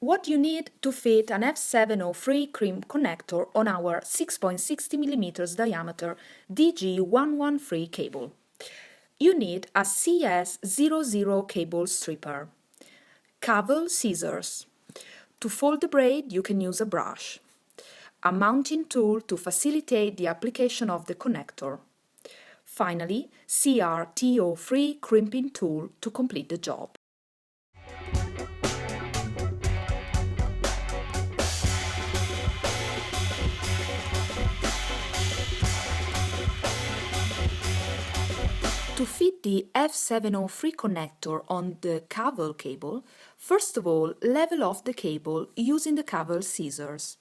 What you need to fit an F703 crimp connector on our 6.60mm diameter DG113 cable. You need a CS00 cable stripper, CAVEL scissors. To fold the braid, you can use a brush, a mounting tool to facilitate the application of the connector. Finally, CRTO3 crimping tool to complete the job. To fit the F703 connector on the CAVEL cable, first of all, level off the cable using the CAVEL scissors.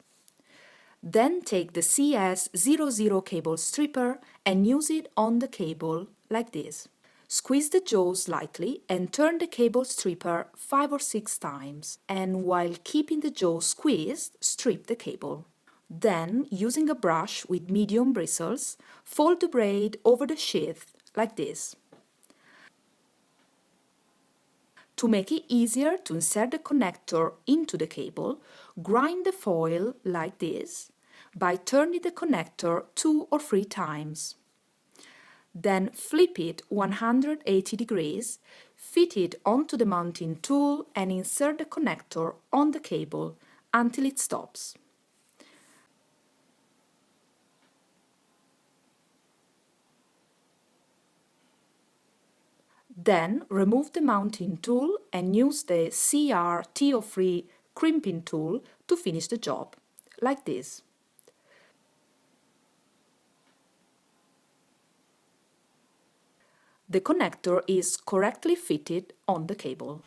Then take the CS00 cable stripper and use it on the cable like this. Squeeze the jaws lightly and turn the cable stripper 5 or 6 times, and while keeping the jaws squeezed, strip the cable. Then, using a brush with medium bristles, fold the braid over the sheath like this. To make it easier to insert the connector into the cable, grind the foil like this by turning the connector 2 or 3 times. Then flip it 180 degrees, fit it onto the mounting tool and insert the connector on the cable until it stops. Then remove the mounting tool and use the CRTO3 crimping tool to finish the job, like this. The connector is correctly fitted on the cable.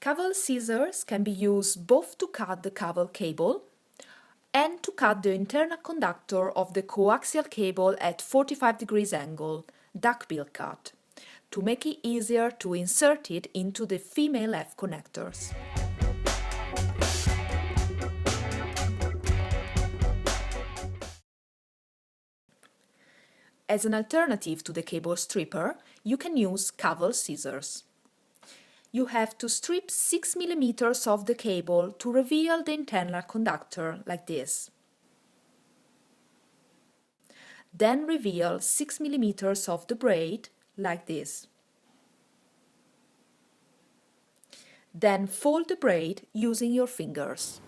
CAVEL scissors can be used both to cut the CAVEL cable and to cut the internal conductor of the coaxial cable at 45 degrees angle, duckbill cut, to make it easier to insert it into the female F connectors. As an alternative to the cable stripper, you can use CAVEL scissors. You have to strip 6 mm of the cable to reveal the internal conductor, like this. Then reveal 6 mm of the braid, like this. Then fold the braid using your fingers.